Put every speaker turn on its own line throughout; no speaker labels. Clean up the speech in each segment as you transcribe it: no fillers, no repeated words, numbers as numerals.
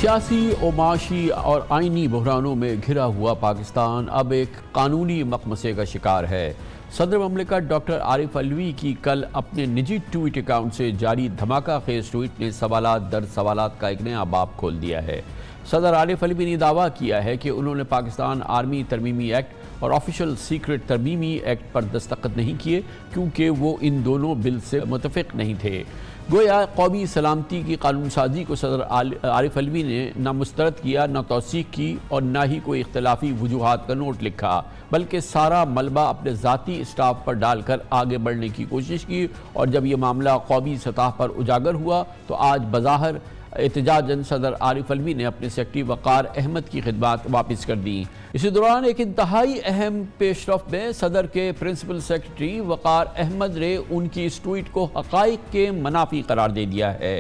سیاسی و معاشی اور آئینی بحرانوں میں گھرا ہوا پاکستان اب ایک قانونی مخمصے کا شکار ہے۔ صدر مملکت ڈاکٹر عارف علوی کی کل اپنے نجی ٹویٹ اکاؤنٹ سے جاری دھماکہ خیز ٹویٹ نے سوالات در سوالات کا ایک نیا باب کھول دیا ہے۔ صدر عارف علوی نے دعویٰ کیا ہے کہ انہوں نے پاکستان آرمی ترمیمی ایکٹ اور آفیشل سیکرٹ ترمیمی ایکٹ پر دستخط نہیں کیے کیونکہ وہ ان دونوں بل سے متفق نہیں تھے۔ گویا قومی سلامتی کی قانون سازی کو صدر عارف علوی نے نہ مسترد کیا، نہ توثیق کی اور نہ ہی کوئی اختلافی وجوہات کا نوٹ لکھا، بلکہ سارا ملبہ اپنے ذاتی اسٹاف پر ڈال کر آگے بڑھنے کی کوشش کی، اور جب یہ معاملہ قومی سطح پر اجاگر ہوا تو آج بظاہر احتجاجاً صدر عارف علوی نے اپنے سیکرٹری وقار احمد کی خدمات واپس کر دیں۔ اسی دوران ایک انتہائی اہم پیش رفت میں صدر کے پرنسپل سیکرٹری وقار احمد نے ان کی اس ٹویٹ کو حقائق کے منافی قرار دے دیا ہے۔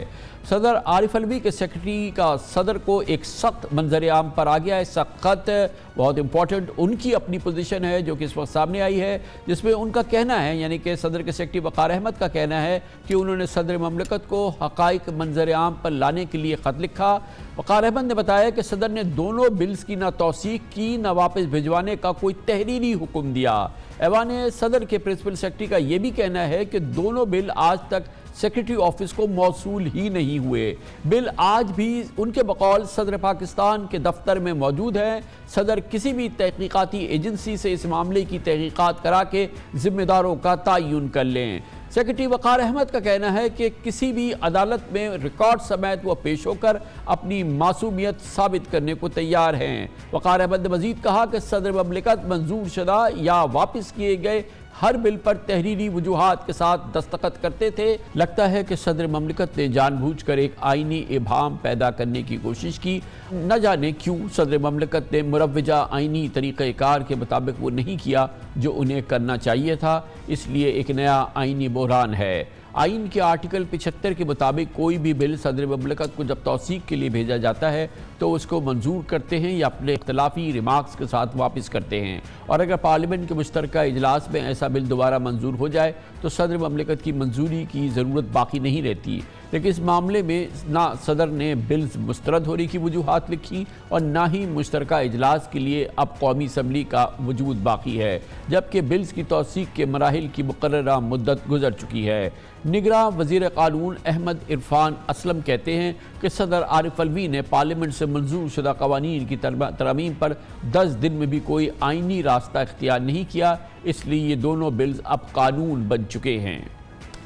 صدر عارف علوی کے سیکرٹری کا صدر کو ایک سخت منظر عام پر آ گیا ہے۔ سخت بہت امپورٹنٹ ان کی اپنی پوزیشن ہے جو کہ اس وقت سامنے آئی ہے، جس میں ان کا کہنا ہے، یعنی کہ صدر کے سیکرٹری وقار احمد کا کہنا ہے کہ انہوں نے صدر مملکت کو حقائق منظر عام پر لانے کے لیے خط لکھا۔ وقار احمد نے بتایا کہ صدر نے دونوں بلز کی نہ توثیق کی، نہ واپس بھجوانے کا کوئی تحریری حکم دیا۔ ایوان صدر کے پرنسپل سیکرٹری کا یہ بھی کہنا ہے کہ دونوں بل آج تک سیکرٹری آفس کو موصول ہی نہیں ہوئے۔ بل آج بھی ان کے بقول صدر پاکستان کے دفتر میں موجود ہے۔ صدر کسی بھی تحقیقاتی ایجنسی سے اس معاملے کی تحقیقات کرا کے ذمہ داروں کا تعین کر لیں۔ سیکرٹری وقار احمد کا کہنا ہے کہ کسی بھی عدالت میں ریکارڈ سمیت وہ پیش ہو کر اپنی معصومیت ثابت کرنے کو تیار ہیں۔ وقار احمد نے مزید کہا کہ صدر مملکت منظور شدہ یا واپس کیے گئے ہر بل پر تحریری وجوہات کے ساتھ دستخط کرتے تھے۔ لگتا ہے کہ صدر مملکت نے جان بوجھ کر ایک آئینی ابہام پیدا کرنے کی کوشش کی۔ نہ جانے کیوں صدر مملکت نے مروجہ آئینی طریقہ کار کے مطابق وہ نہیں کیا جو انہیں کرنا چاہیے تھا، اس لیے ایک نیا آئینی بحران ہے۔ آئین کے آرٹیکل 75 کے مطابق کوئی بھی بل صدر مملکت کو جب توثیق کے لیے بھیجا جاتا ہے تو اس کو منظور کرتے ہیں یا اپنے اختلافی ریمارکس کے ساتھ واپس کرتے ہیں، اور اگر پارلیمنٹ کے مشترکہ اجلاس میں ایسا بل دوبارہ منظور ہو جائے تو صدر مملکت کی منظوری کی ضرورت باقی نہیں رہتی۔ لیکن اس معاملے میں نہ صدر نے بلز مسترد ہونے کی وجوہات لکھی اور نہ ہی مشترکہ اجلاس کے لیے اب قومی اسمبلی کا وجود باقی ہے، جبکہ بلز کی توثیق کے مراحل کی مقررہ مدت گزر چکی ہے۔ نگراں وزیر قانون احمد عرفان اسلم کہتے ہیں کہ صدر عارف علوی نے پارلیمنٹ سے منظور شدہ قوانین کی ترامیم پر 10 دن میں بھی کوئی آئینی راستہ اختیار نہیں کیا، اس لیے یہ دونوں بلز اب قانون بن چکے ہیں۔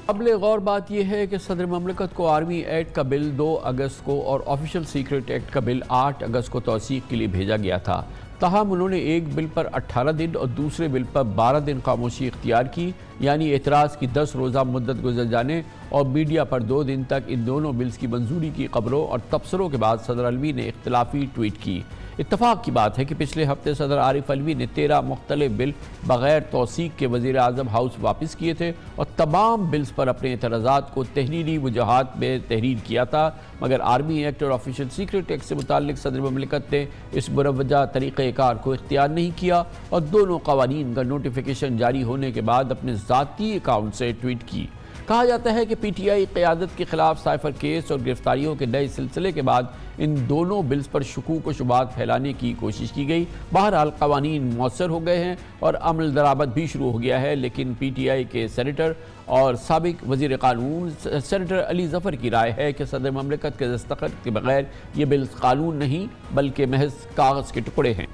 قابل غور بات یہ ہے کہ صدر مملکت کو آرمی ایکٹ کا بل 2 اگست کو اور آفیشل سیکرٹ ایکٹ کا بل 8 اگست کو توثیق کے لیے بھیجا گیا تھا، تاہم انہوں نے ایک بل پر 18 دن اور دوسرے بل پر 12 دن خاموشی اختیار کی، یعنی اعتراض کی 10 روزہ مدت گزر جانے اور میڈیا پر 2 دن تک ان دونوں بلز کی منظوری کی خبروں اور تبصروں کے بعد صدر علوی نے اختلافی ٹویٹ کی۔ اتفاق کی بات ہے کہ پچھلے ہفتے صدر عارف علوی نے 13 مختلف بل بغیر توثیق کے وزیر اعظم ہاؤس واپس کیے تھے اور تمام بلز پر اپنے اعتراضات کو تحریری وجوہات میں تحریر کیا تھا، مگر آرمی ایکٹ اور آفیشل سیکرٹ ایکٹ سے متعلق صدر مملکت نے اس مروجہ طریقہ کار کو اختیار نہیں کیا اور دونوں قوانین کا نوٹیفیکیشن جاری ہونے کے بعد اپنے ذاتی اکاؤنٹ سے ٹویٹ کی۔ کہا جاتا ہے کہ پی ٹی آئی قیادت کے خلاف سائفر کیس اور گرفتاریوں کے نئے سلسلے کے بعد ان دونوں بلز پر شکوک و شبہات پھیلانے کی کوشش کی گئی۔ بہرحال قوانین مؤثر ہو گئے ہیں اور عمل درآمد بھی شروع ہو گیا ہے، لیکن پی ٹی آئی کے سینیٹر اور سابق وزیر قانون سینیٹر علی ظفر کی رائے ہے کہ صدر مملکت کے دستخط کے بغیر یہ بلز قانون نہیں بلکہ محض کاغذ کے ٹکڑے ہیں۔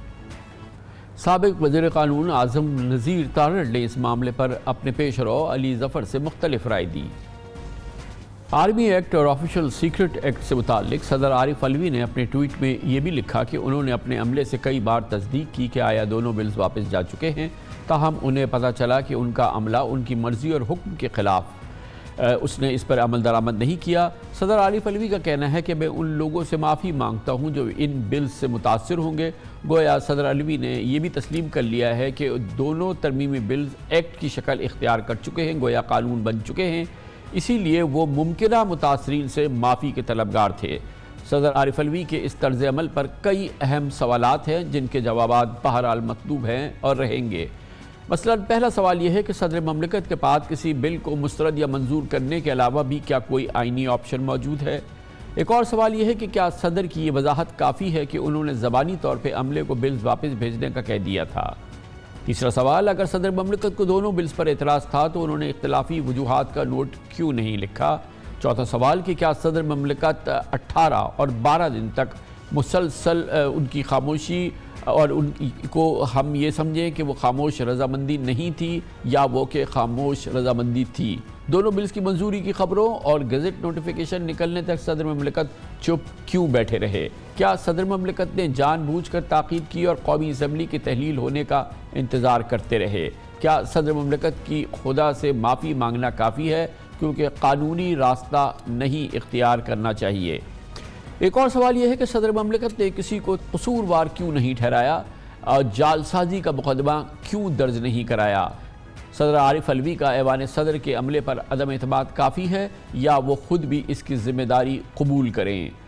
سابق وزیر قانون اعظم نذیر تارڑ نے اس معاملے پر اپنے پیش رو علی ظفر سے مختلف رائے دی۔ آرمی ایکٹ اور آفیشل سیکرٹ ایکٹ سے متعلق صدر عارف علوی نے اپنے ٹویٹ میں یہ بھی لکھا کہ انہوں نے اپنے عملے سے کئی بار تصدیق کی کہ آیا دونوں بلز واپس جا چکے ہیں، تاہم انہیں پتہ چلا کہ ان کا عملہ ان کی مرضی اور حکم کے خلاف اس نے اس پر عمل درآمد نہیں کیا۔ صدر عارف علوی کا کہنا ہے کہ میں ان لوگوں سے معافی مانگتا ہوں جو ان بلز سے متاثر ہوں گے۔ گویا صدر علوی نے یہ بھی تسلیم کر لیا ہے کہ دونوں ترمیمی بلز ایکٹ کی شکل اختیار کر چکے ہیں، گویا قانون بن چکے ہیں، اسی لیے وہ ممکنہ متاثرین سے معافی کے طلبگار تھے۔ صدر عارف علوی کے اس طرز عمل پر کئی اہم سوالات ہیں جن کے جوابات بہرحال مطلوب ہیں اور رہیں گے۔ مثلا پہلا سوال یہ ہے کہ صدر مملکت کے پاس کسی بل کو مسترد یا منظور کرنے کے علاوہ بھی کیا کوئی آئینی آپشن موجود ہے؟ ایک اور سوال یہ ہے کہ کیا صدر کی یہ وضاحت کافی ہے کہ انہوں نے زبانی طور پہ عملے کو بلز واپس بھیجنے کا کہہ دیا تھا؟ تیسرا سوال، اگر صدر مملکت کو دونوں بلز پر اعتراض تھا تو انہوں نے اختلافی وجوہات کا نوٹ کیوں نہیں لکھا؟ چوتھا سوال کہ کیا صدر مملکت 18 اور 12 دن تک مسلسل ان کی خاموشی اور ان کو ہم یہ سمجھیں کہ وہ خاموش رضامندی نہیں تھی یا وہ کہ خاموش رضامندی تھی؟ دونوں بلز کی منظوری کی خبروں اور گزٹ نوٹیفیکیشن نکلنے تک صدر مملکت چپ کیوں بیٹھے رہے؟ کیا صدر مملکت نے جان بوجھ کر تاخیر کی اور قومی اسمبلی کی تحلیل ہونے کا انتظار کرتے رہے؟ کیا صدر مملکت کی خدا سے معافی مانگنا کافی ہے کیونکہ قانونی راستہ نہیں اختیار کرنا چاہیے؟ ایک اور سوال یہ ہے کہ صدر مملکت نے کسی کو قصوروار کیوں نہیں ٹھہرایا اور جعلسازی کا مقدمہ کیوں درج نہیں کرایا؟ صدر عارف علوی کا ایوان صدر کے عملے پر عدم اعتماد کافی ہے یا وہ خود بھی اس کی ذمہ داری قبول کریں؟